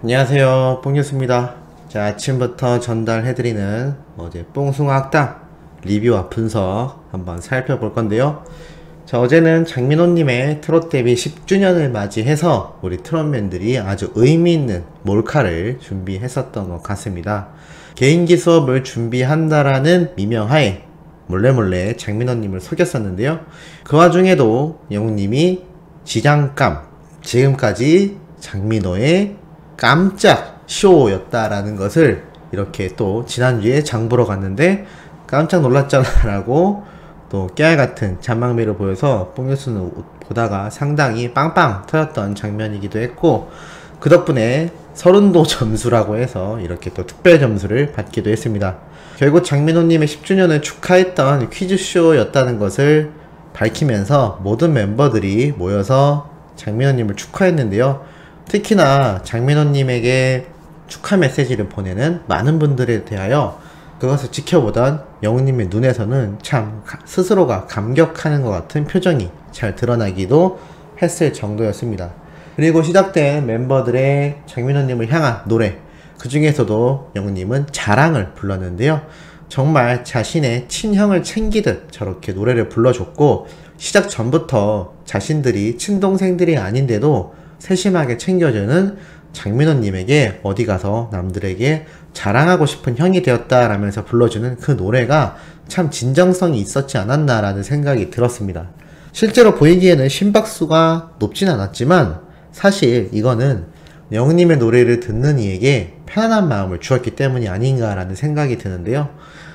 안녕하세요, 뽕뉴스입니다. 자, 아침부터 전달해드리는 어제 뽕숭아학당 리뷰와 분석 한번 살펴볼 건데요. 자, 어제는 장민호님의 트롯 데뷔 10주년을 맞이해서 우리 트롯맨들이 아주 의미있는 몰카를 준비했었던 것 같습니다. 개인기 수업을 준비한다라는 미명하에 몰래몰래 장민호님을 속였었는데요. 그 와중에도 영웅님이 지장감, 지금까지 장민호의 깜짝 쇼였다라는 것을 이렇게 또 지난주에 장 보러 갔는데 깜짝 놀랐잖아 라고 또 깨알같은 잔망미를 보여서 뽕뉴스는 보다가 상당히 빵빵 터졌던 장면이기도 했고, 그 덕분에 서른도 점수라고 해서 이렇게 또 특별 점수를 받기도 했습니다. 결국 장민호님의 10주년을 축하했던 퀴즈쇼였다는 것을 밝히면서 모든 멤버들이 모여서 장민호님을 축하했는데요. 특히나 장민호님에게 축하 메시지를 보내는 많은 분들에 대하여 그것을 지켜보던 영웅님의 눈에서는 참 스스로가 감격하는 것 같은 표정이 잘 드러나기도 했을 정도였습니다. 그리고 시작된 멤버들의 장민호님을 향한 노래, 그 중에서도 영웅님은 자랑을 불렀는데요. 정말 자신의 친형을 챙기듯 저렇게 노래를 불러줬고, 시작 전부터 자신들이 친동생들이 아닌데도 세심하게 챙겨주는 장민호님에게 어디 가서 남들에게 자랑하고 싶은 형이 되었다 라면서 불러주는 그 노래가 참 진정성이 있었지 않았나 라는 생각이 들었습니다. 실제로 보이기에는 심박수가 높진 않았지만 사실 이거는 영웅님의 노래를 듣는 이에게 편안한 마음을 주었기 때문이 아닌가 라는 생각이 드는데요.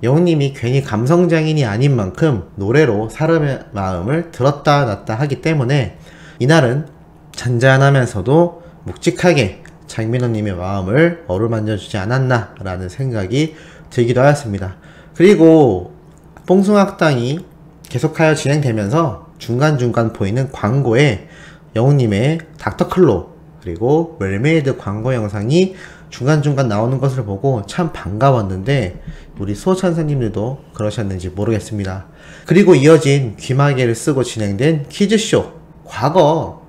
영웅님이 괜히 감성장인이 아닌 만큼 노래로 사람의 마음을 들었다 놨다 하기 때문에 이날은 잔잔하면서도 묵직하게 장민호님의 마음을 어루만져주지 않았나 라는 생각이 들기도 하였습니다. 그리고 뽕숭아학당이 계속하여 진행되면서 중간중간 보이는 광고에 영웅님의 닥터클로 그리고 웰메이드 광고 영상이 중간중간 나오는 것을 보고 참 반가웠는데 우리 수호천사님들도 그러셨는지 모르겠습니다. 그리고 이어진 귀마개를 쓰고 진행된 퀴즈쇼, 과거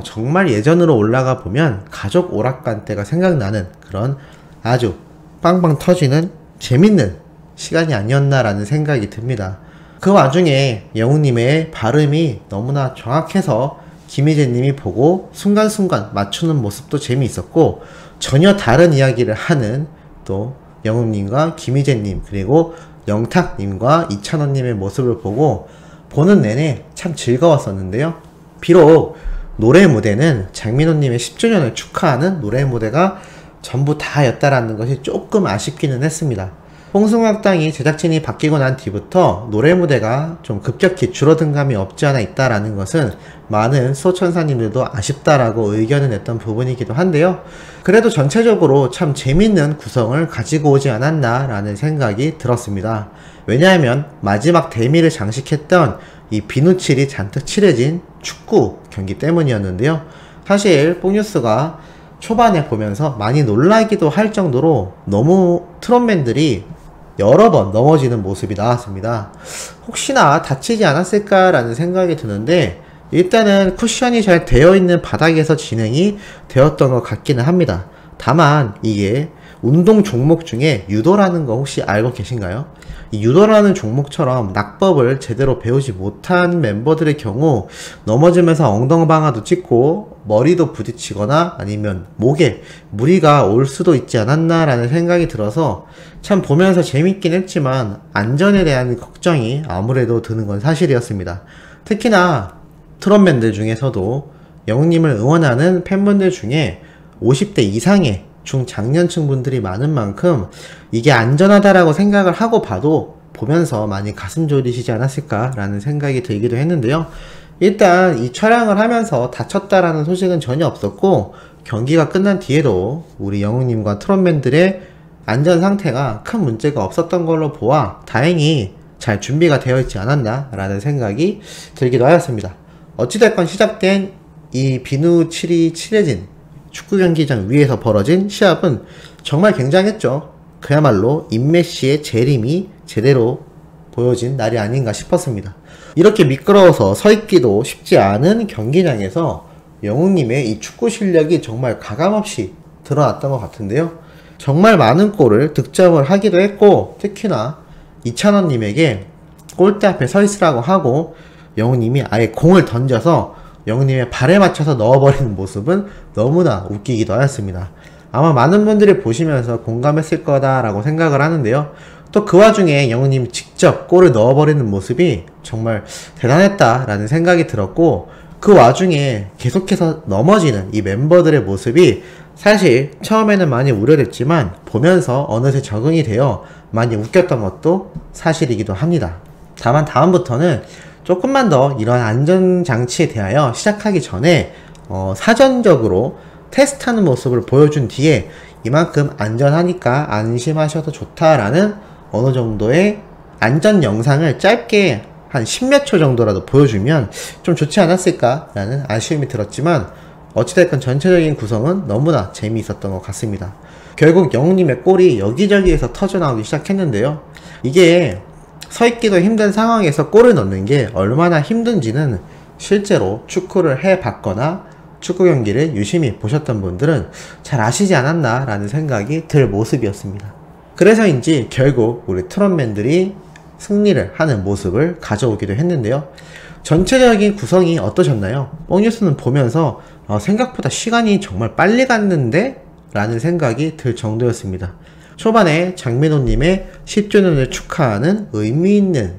정말 예전으로 올라가 보면 가족 오락관 때가 생각나는 그런 아주 빵빵 터지는 재밌는 시간이 아니었나라는 생각이 듭니다. 그 와중에 영웅님의 발음이 너무나 정확해서 김희재님이 보고 순간순간 맞추는 모습도 재미있었고, 전혀 다른 이야기를 하는 또 영웅님과 김희재님 그리고 영탁님과 이찬원님의 모습을 보고 보는 내내 참 즐거웠었는데요. 비록 노래 무대는 장민호님의 10주년을 축하하는 노래 무대가 전부 다였다라는 것이 조금 아쉽기는 했습니다. 뽕숭아학당이 제작진이 바뀌고 난 뒤부터 노래 무대가 좀 급격히 줄어든 감이 없지 않아 있다라는 것은 많은 수호천사님들도 아쉽다라고 의견을 냈던 부분이기도 한데요. 그래도 전체적으로 참 재밌는 구성을 가지고 오지 않았나 라는 생각이 들었습니다. 왜냐하면 마지막 대미를 장식했던 이 비누칠이 잔뜩 칠해진 축구 경기 때문이었는데요. 사실 뽕뉴스가 초반에 보면서 많이 놀라기도 할 정도로 너무 트롯맨들이 여러 번 넘어지는 모습이 나왔습니다. 혹시나 다치지 않았을까라는 생각이 드는데 일단은 쿠션이 잘 되어 있는 바닥에서 진행이 되었던 것 같기는 합니다. 다만 이게 운동 종목 중에 유도라는 거 혹시 알고 계신가요? 이 유도라는 종목처럼 낙법을 제대로 배우지 못한 멤버들의 경우 넘어지면서 엉덩방아도 찍고 머리도 부딪히거나 아니면 목에 무리가 올 수도 있지 않았나 라는 생각이 들어서 참 보면서 재밌긴 했지만 안전에 대한 걱정이 아무래도 드는 건 사실이었습니다. 특히나 트롯맨들 중에서도 영웅님을 응원하는 팬분들 중에 50대 이상의 중장년층 분들이 많은 만큼 이게 안전하다라고 생각을 하고 봐도 보면서 많이 가슴 졸이시지 않았을까 라는 생각이 들기도 했는데요. 일단 이 촬영을 하면서 다쳤다라는 소식은 전혀 없었고, 경기가 끝난 뒤에도 우리 영웅님과 트롯맨들의 안전 상태가 큰 문제가 없었던 걸로 보아 다행히 잘 준비가 되어 있지 않았나 라는 생각이 들기도 하였습니다. 어찌됐건 시작된 이 비누칠이 칠해진 축구 경기장 위에서 벌어진 시합은 정말 굉장했죠. 그야말로 인메시의 재림이 제대로 보여진 날이 아닌가 싶었습니다. 이렇게 미끄러워서 서 있기도 쉽지 않은 경기장에서 영웅님의 이 축구 실력이 정말 가감없이 드러났던 것 같은데요. 정말 많은 골을 득점을 하기도 했고, 특히나 이찬원님에게 골대 앞에 서 있으라고 하고 영우님이 아예 공을 던져서 영우님의 발에 맞춰서 넣어버리는 모습은 너무나 웃기기도 하였습니다. 아마 많은 분들이 보시면서 공감했을 거다라고 생각을 하는데요. 또 그 와중에 영우님이 직접 골을 넣어버리는 모습이 정말 대단했다라는 생각이 들었고, 그 와중에 계속해서 넘어지는 이 멤버들의 모습이 사실 처음에는 많이 우려됐지만 보면서 어느새 적응이 되어 많이 웃겼던 것도 사실이기도 합니다. 다만 다음부터는 조금만 더 이런 안전장치에 대하여 시작하기 전에 사전적으로 테스트하는 모습을 보여준 뒤에 이만큼 안전하니까 안심하셔도 좋다라는 어느 정도의 안전 영상을 짧게 한 10몇 초 정도라도 보여주면 좀 좋지 않았을까라는 아쉬움이 들었지만 어찌됐건 전체적인 구성은 너무나 재미있었던 것 같습니다. 결국 영웅님의 골이 여기저기에서 터져나오기 시작했는데요. 이게 서있기도 힘든 상황에서 골을 넣는 게 얼마나 힘든지는 실제로 축구를 해봤거나 축구 경기를 유심히 보셨던 분들은 잘 아시지 않았나 라는 생각이 들 모습이었습니다. 그래서인지 결국 우리 트롯맨들이 승리를 하는 모습을 가져오기도 했는데요. 전체적인 구성이 어떠셨나요? 뽕뉴스는 보면서 생각보다 시간이 정말 빨리 갔는데? 라는 생각이 들 정도였습니다. 초반에 장민호님의 10주년을 축하하는 의미있는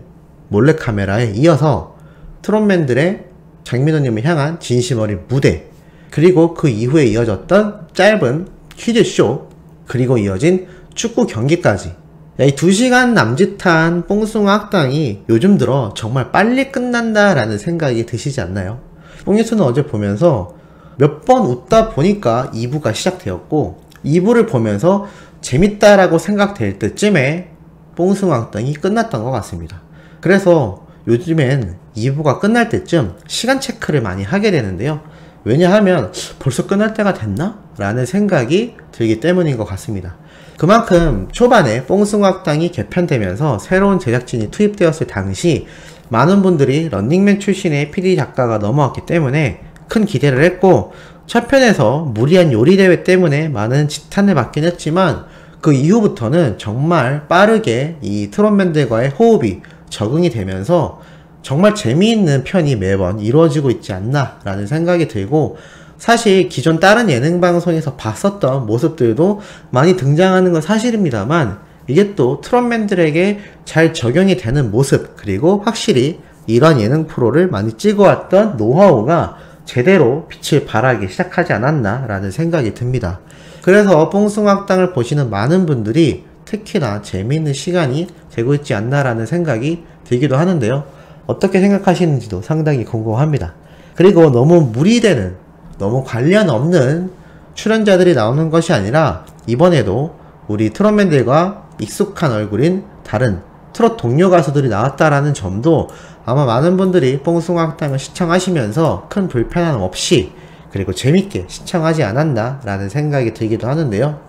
몰래카메라에 이어서 트롯맨들의 장민호님을 향한 진심 어린 무대, 그리고 그 이후에 이어졌던 짧은 퀴즈쇼, 그리고 이어진 축구 경기까지, 이 2시간 남짓한 뽕숭아 학당이 요즘 들어 정말 빨리 끝난다 라는 생각이 드시지 않나요? 뽕뉴스는 어제 보면서 몇 번 웃다 보니까 2부가 시작되었고 2부를 보면서 재밌다라고 생각될 때쯤에 뽕숭아 학당이 끝났던 것 같습니다. 그래서 요즘엔 2부가 끝날 때쯤 시간 체크를 많이 하게 되는데요. 왜냐하면 벌써 끝날 때가 됐나? 라는 생각이 들기 때문인 것 같습니다. 그만큼 초반에 뽕숭아 학당이 개편되면서 새로운 제작진이 투입되었을 당시 많은 분들이 런닝맨 출신의 PD 작가가 넘어왔기 때문에 큰 기대를 했고, 첫 편에서 무리한 요리대회 때문에 많은 지탄을 받긴 했지만 그 이후부터는 정말 빠르게 이 트롯맨들과의 호흡이 적응이 되면서 정말 재미있는 편이 매번 이루어지고 있지 않나 라는 생각이 들고, 사실 기존 다른 예능 방송에서 봤었던 모습들도 많이 등장하는 건 사실입니다만 이게 또 트롯맨들에게 잘 적용이 되는 모습, 그리고 확실히 이런 예능 프로를 많이 찍어왔던 노하우가 제대로 빛을 발하기 시작하지 않았나 라는 생각이 듭니다. 그래서 뽕숭아 학당을 보시는 많은 분들이 특히나 재미있는 시간이 되고 있지 않나 라는 생각이 들기도 하는데요. 어떻게 생각하시는지도 상당히 궁금합니다. 그리고 너무 무리되는, 너무 관련 없는 출연자들이 나오는 것이 아니라 이번에도 우리 트롯맨들과 익숙한 얼굴인 다른 트롯 동료 가수들이 나왔다라는 점도 아마 많은 분들이 뽕숭아 학당을 시청하시면서 큰 불편함 없이 그리고 재밌게 시청하지 않았나 라는 생각이 들기도 하는데요.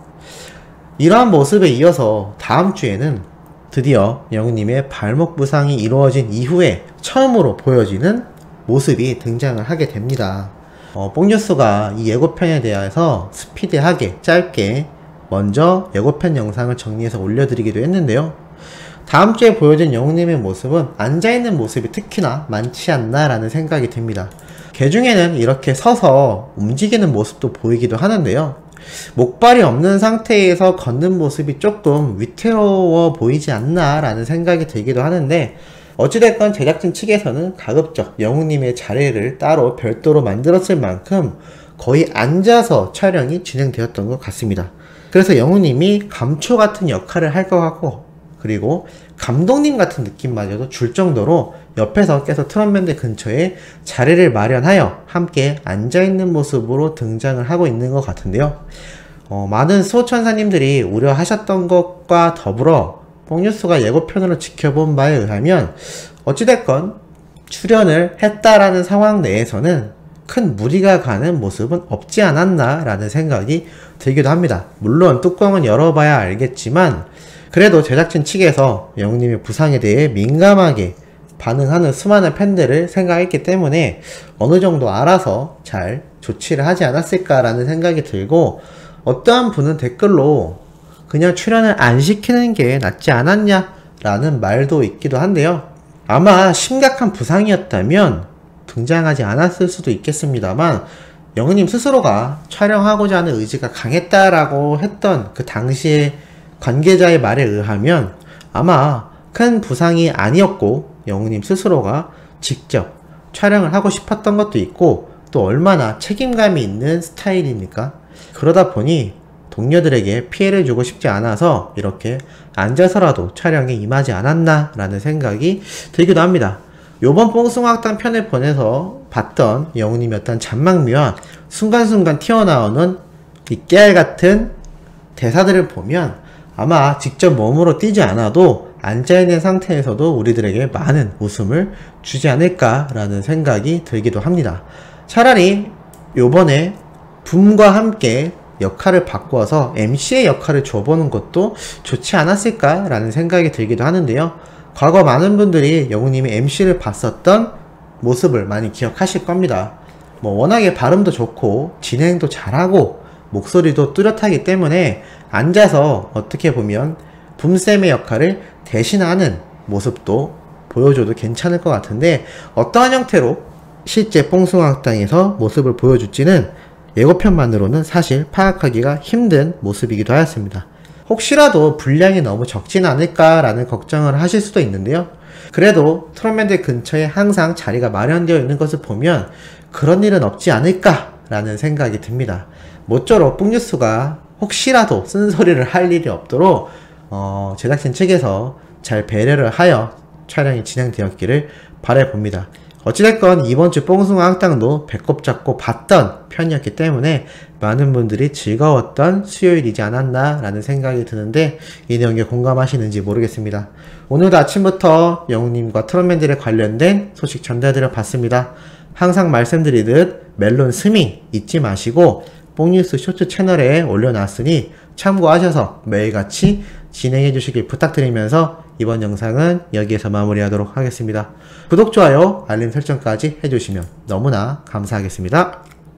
이러한 모습에 이어서 다음 주에는 드디어 영웅님의 발목 부상이 이루어진 이후에 처음으로 보여지는 모습이 등장을 하게 됩니다. 뽕뉴스가 이 예고편에 대해서 스피디하게 짧게 먼저 예고편 영상을 정리해서 올려드리기도 했는데요. 다음 주에 보여진 영웅님의 모습은 앉아있는 모습이 특히나 많지 않나 라는 생각이 듭니다. 개 중에는 이렇게 서서 움직이는 모습도 보이기도 하는데요. 목발이 없는 상태에서 걷는 모습이 조금 위태로워 보이지 않나 라는 생각이 들기도 하는데, 어찌됐건 제작진 측에서는 가급적 영웅님의 자리를 따로 별도로 만들었을 만큼 거의 앉아서 촬영이 진행되었던 것 같습니다. 그래서 영웅님이 감초 같은 역할을 할 것 같고, 그리고 감독님 같은 느낌마저도 줄 정도로 옆에서 계속 트롯맨들 근처에 자리를 마련하여 함께 앉아있는 모습으로 등장을 하고 있는 것 같은데요. 많은 수호천사님들이 우려하셨던 것과 더불어 뽕뉴스가 예고편으로 지켜본 바에 의하면 어찌됐건 출연을 했다라는 상황 내에서는 큰 무리가 가는 모습은 없지 않았나 라는 생각이 들기도 합니다. 물론 뚜껑은 열어봐야 알겠지만 그래도 제작진 측에서 영웅님의 부상에 대해 민감하게 반응하는 수많은 팬들을 생각했기 때문에 어느 정도 알아서 잘 조치를 하지 않았을까라는 생각이 들고, 어떠한 분은 댓글로 그냥 출연을 안 시키는 게 낫지 않았냐 라는 말도 있기도 한데요. 아마 심각한 부상이었다면 등장하지 않았을 수도 있겠습니다만 영우님 스스로가 촬영하고자 하는 의지가 강했다라고 했던 그 당시의 관계자의 말에 의하면 아마 큰 부상이 아니었고 영우님 스스로가 직접 촬영을 하고 싶었던 것도 있고 또 얼마나 책임감이 있는 스타일입니까? 그러다 보니 동료들에게 피해를 주고 싶지 않아서 이렇게 앉아서라도 촬영에 임하지 않았나 라는 생각이 들기도 합니다. 요번 뽕숭아학당 편을 보내서 봤던 영우님의 어떤 잔망미와 순간순간 튀어나오는 이 깨알같은 대사들을 보면 아마 직접 몸으로 뛰지 않아도 앉아있는 상태에서도 우리들에게 많은 웃음을 주지 않을까 라는 생각이 들기도 합니다. 차라리 요번에 붐과 함께 역할을 바꿔서 MC의 역할을 줘보는 것도 좋지 않았을까 라는 생각이 들기도 하는데요. 과거 많은 분들이 영우님이 MC를 봤었던 모습을 많이 기억하실 겁니다. 워낙에 발음도 좋고 진행도 잘하고 목소리도 뚜렷하기 때문에 앉아서 어떻게 보면 붐쌤의 역할을 대신하는 모습도 보여줘도 괜찮을 것 같은데 어떠한 형태로 실제 뽕숭아학당에서 모습을 보여줄지는 예고편만으로는 사실 파악하기가 힘든 모습이기도 하였습니다. 혹시라도 분량이 너무 적진 않을까 라는 걱정을 하실 수도 있는데요. 그래도 트롯맨들 근처에 항상 자리가 마련되어 있는 것을 보면 그런 일은 없지 않을까 라는 생각이 듭니다. 모쪼록 뽕뉴스가 혹시라도 쓴소리를 할 일이 없도록 제작진 측에서 잘 배려를 하여 촬영이 진행되었기를 바라봅니다. 어찌됐건 이번주 뽕숭아학당도 배꼽 잡고 봤던 편이었기 때문에 많은 분들이 즐거웠던 수요일이지 않았나 라는 생각이 드는데 이 내용에 공감하시는지 모르겠습니다. 오늘도 아침부터 영우님과 트롯맨들에 관련된 소식 전달드려 봤습니다. 항상 말씀드리듯 멜론 스밍 잊지 마시고 뽕뉴스 쇼츠 채널에 올려놨으니 참고하셔서 매일같이 진행해 주시길 부탁드리면서 이번 영상은 여기에서 마무리하도록 하겠습니다. 구독, 좋아요, 알림 설정까지 해주시면 너무나 감사하겠습니다.